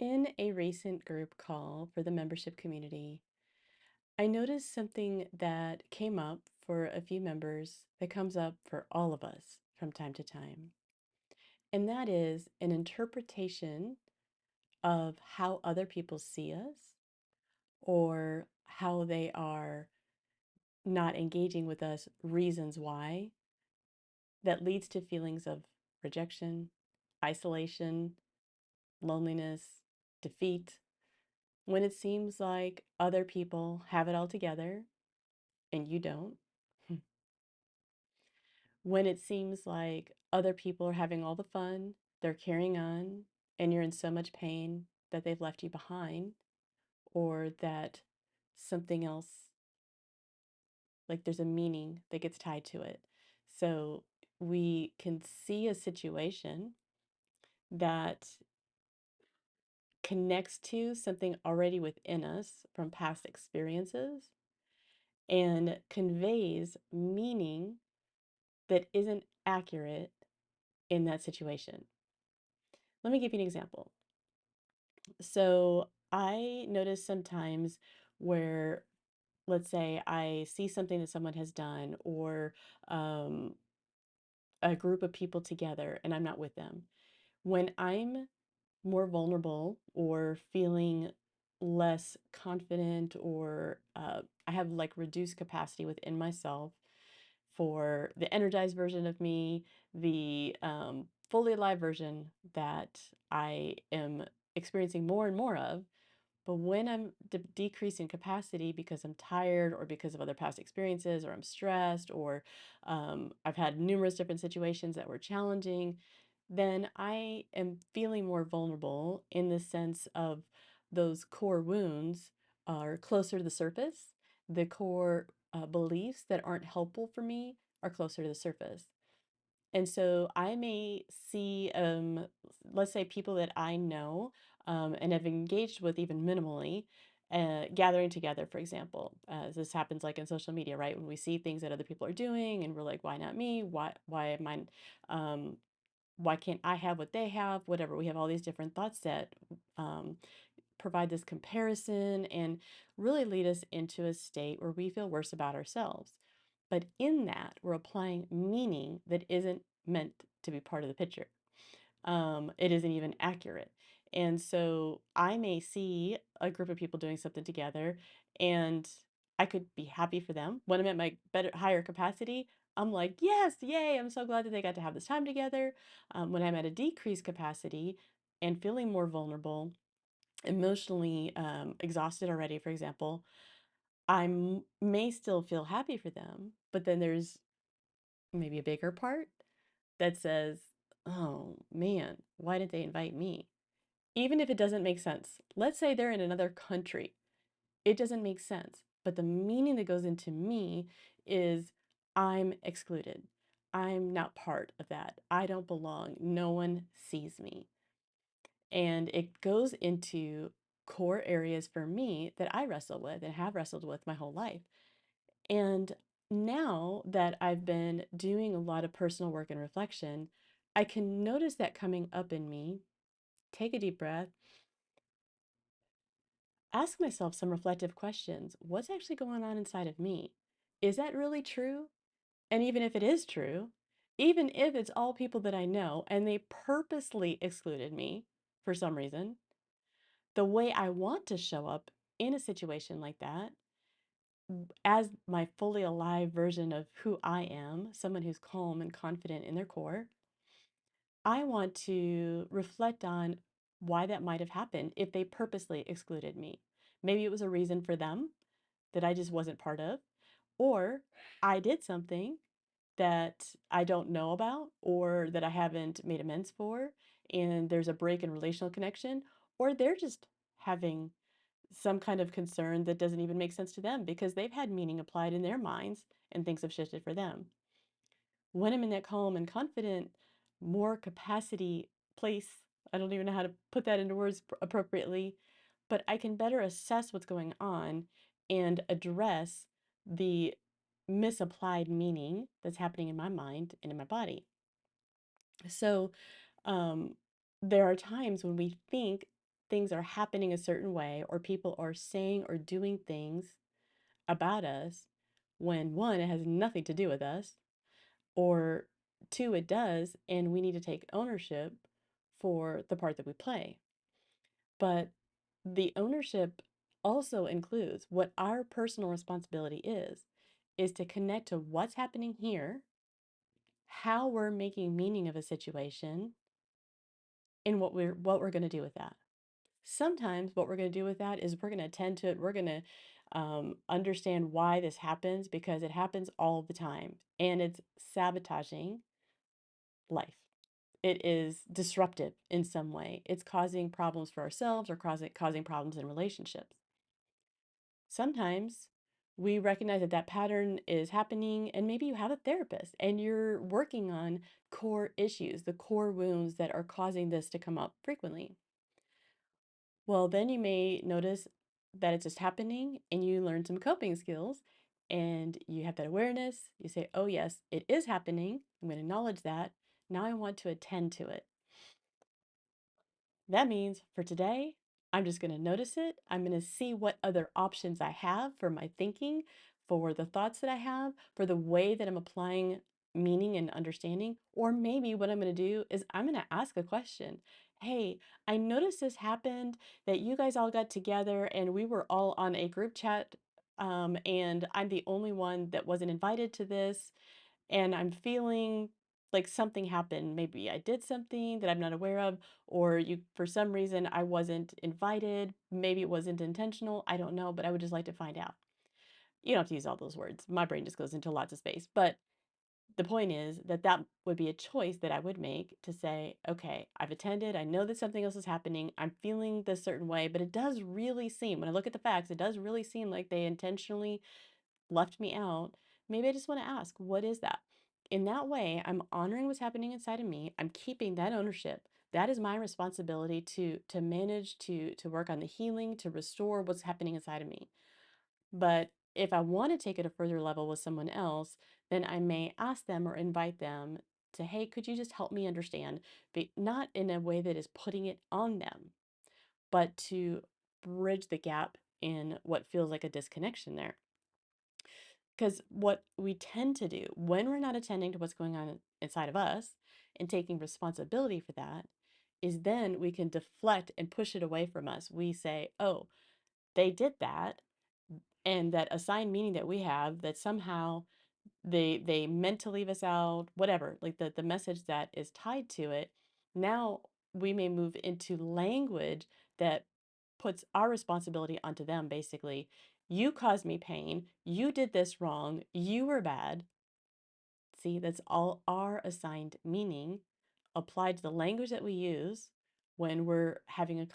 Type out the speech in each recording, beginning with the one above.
In a recent group call for the membership community, I noticed something that came up for a few members that comes up for all of us from time to time. And that is an interpretation of how other people see us or how they are not engaging with us, reasons why, that leads to feelings of rejection, isolation, loneliness, defeat, when it seems like other people have it all together and you don't, when it seems like other people are having all the fun, they're carrying on, and you're in so much pain that they've left you behind, or that something else, like there's a meaning that gets tied to it. So we can see a situation that connects to something already within us from past experiences and conveys meaning that isn't accurate in that situation. Let me give you an example. So I notice sometimes where, let's say, I see something that someone has done or um, a group of people together and I'm not with them. When I'm more vulnerable or feeling less confident or I have like reduced capacity within myself for the energized version of me, the fully alive version that I am experiencing more and more of. But when I'm decreasing capacity because I'm tired or because of other past experiences or I'm stressed or I've had numerous different situations that were challenging, then I am feeling more vulnerable in the sense of those core wounds are closer to the surface. The core beliefs that aren't helpful for me are closer to the surface. And so I may see, let's say, people that I know and have engaged with even minimally, gathering together, for example. This happens like in social media, right? When we see things that other people are doing, and we're like, "Why not me? Why am I? Um, why can't I have what they have?" Whatever. We have all these different thoughts that um, provide this comparison and really lead us into a state where we feel worse about ourselves. But in that, we're applying meaning that isn't meant to be part of the picture. It isn't even accurate. And so I may see a group of people doing something together and I could be happy for them. When I'm at my better, higher capacity, I'm like, yes, yay, I'm so glad that they got to have this time together. When I'm at a decreased capacity and feeling more vulnerable, emotionally exhausted already, for example, may still feel happy for them, but then there's maybe a bigger part that says, oh man, why did they invite me? Even if it doesn't make sense. Let's say they're in another country. It doesn't make sense. But the meaning that goes into me is I'm excluded. I'm not part of that. I don't belong. No one sees me. And it goes into core areas for me that I wrestle with and have wrestled with my whole life. And now that I've been doing a lot of personal work and reflection, I can notice that coming up in me. Take a deep breath, ask myself some reflective questions. What's actually going on inside of me? Is that really true? And even if it is true, even if it's all people that I know and they purposely excluded me for some reason, the way I want to show up in a situation like that as my fully alive version of who I am, someone who's calm and confident in their core, I want to reflect on why that might have happened if they purposely excluded me. Maybe it was a reason for them that I just wasn't part of, or I did something that I don't know about or that I haven't made amends for, and there's a break in relational connection, or they're just having some kind of concern that doesn't even make sense to them because they've had meaning applied in their minds and things have shifted for them. When I'm in that calm and confident, more capacity place, I don't even know how to put that into words appropriately, but I can better assess what's going on and address the misapplied meaning that's happening in my mind and in my body. So, um, there are times when we think things are happening a certain way or people are saying or doing things about us when one, it has nothing to do with us, or two, it does, and we need to take ownership for the part that we play. But the ownership also includes what our personal responsibility is to connect to what's happening here, how we're making meaning of a situation, and what we're going to do with that. Sometimes what we're going to do with that is we're going to attend to it. We're going to understand why this happens because it happens all the time and it's sabotaging life. It is disruptive in some way. It's causing problems for ourselves or causing problems in relationships. Sometimes we recognize that that pattern is happening, and maybe you have a therapist and you're working on core issues, the core wounds that are causing this to come up frequently. Well, then you may notice that it's just happening and you learn some coping skills and you have that awareness. You say, oh, yes, it is happening. I'm going to acknowledge that. Now I want to attend to it. That means for today, I'm just going to notice it. I'm going to see what other options I have for my thinking, for the thoughts that I have, for the way that I'm applying meaning and understanding. Or maybe what I'm going to do is I'm going to ask a question. Hey, I noticed this happened, that you guys all got together and we were all on a group chat, and I'm the only one that wasn't invited to this and I'm feeling like something happened. Maybe I did something that I'm not aware of, or for some reason, I wasn't invited. Maybe it wasn't intentional. I don't know, but I would just like to find out. You don't have to use all those words. My brain just goes into lots of space. But the point is that that would be a choice that I would make to say, okay, I've attended. I know that something else is happening. I'm feeling this certain way, but it does really seem, when I look at the facts, it does really seem like they intentionally left me out, maybe I just want to ask, what is that? In that way, I'm honoring what's happening inside of me. I'm keeping that ownership. That is my responsibility to manage, to work on the healing, to restore what's happening inside of me. But if I want to take it a further level with someone else, then I may ask them or invite them to, hey, could you just help me understand? But not in a way that is putting it on them, but to bridge the gap in what feels like a disconnection there. Because what we tend to do when we're not attending to what's going on inside of us and taking responsibility for that is then we can deflect and push it away from us. We say, oh, they did that. And that assigned meaning that we have that somehow they meant to leave us out, whatever, like the message that is tied to it. Now we may move into language that puts our responsibility onto them, basically. You caused me pain. You did this wrong. You were bad. See, that's all our assigned meaning applied to the language that we use when we're having a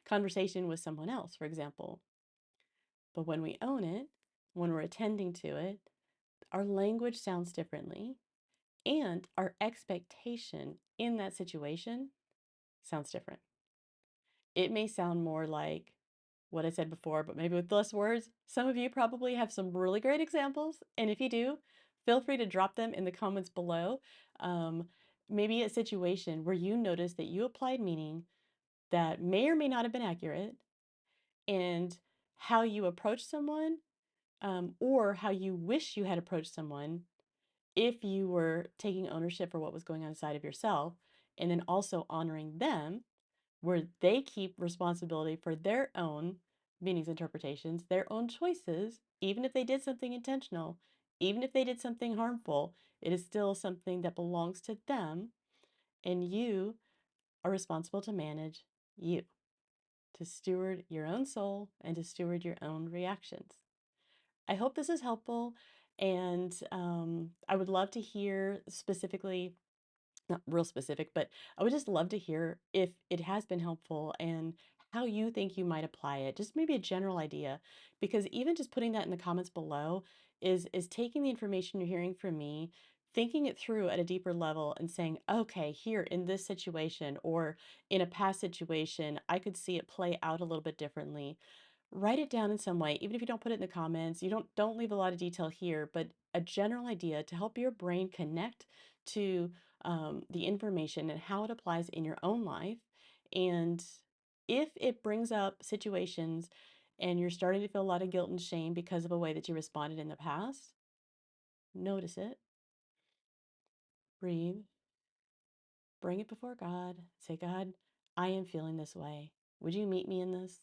conversation with someone else, for example. But when we own it, when we're attending to it, our language sounds differently, and our expectation in that situation sounds different. It may sound more like what I said before, but maybe with less words. Some of you probably have some really great examples, and if you do, feel free to drop them in the comments below. Um, Maybe a situation where you noticed that you applied meaning that may or may not have been accurate, and how you approach someone, or how you wish you had approached someone if you were taking ownership for what was going on inside of yourself, and then also honoring them where they keep responsibility for their own meanings, interpretations, their own choices, even if they did something intentional, even if they did something harmful, it is still something that belongs to them, and you are responsible to manage you, to steward your own soul and to steward your own reactions. I hope this is helpful, and I would love to hear specifically, not real specific, but I would just love to hear if it has been helpful and how you think you might apply it. Just maybe a general idea, because even just putting that in the comments below is taking the information you're hearing from me, thinking it through at a deeper level and saying, okay, here in this situation or in a past situation, I could see it play out a little bit differently. Write it down in some way, even if you don't put it in the comments. You don't leave a lot of detail here, but a general idea to help your brain connect to the information and how it applies in your own life, And if it brings up situations and you're starting to feel a lot of guilt and shame because of a way that you responded in the past, notice it, breathe, bring it before God. Say, God, I am feeling this way. Would you meet me in this?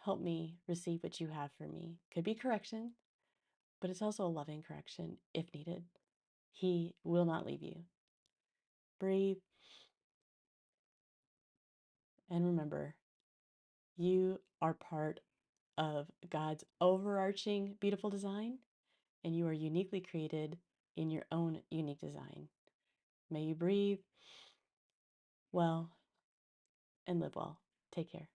Help me receive what you have for me. Could be correction, but it's also a loving correction if needed. He will not leave you. Breathe and remember, you are part of God's overarching beautiful design, and you are uniquely created in your own unique design. May you breathe well and live well. Take care.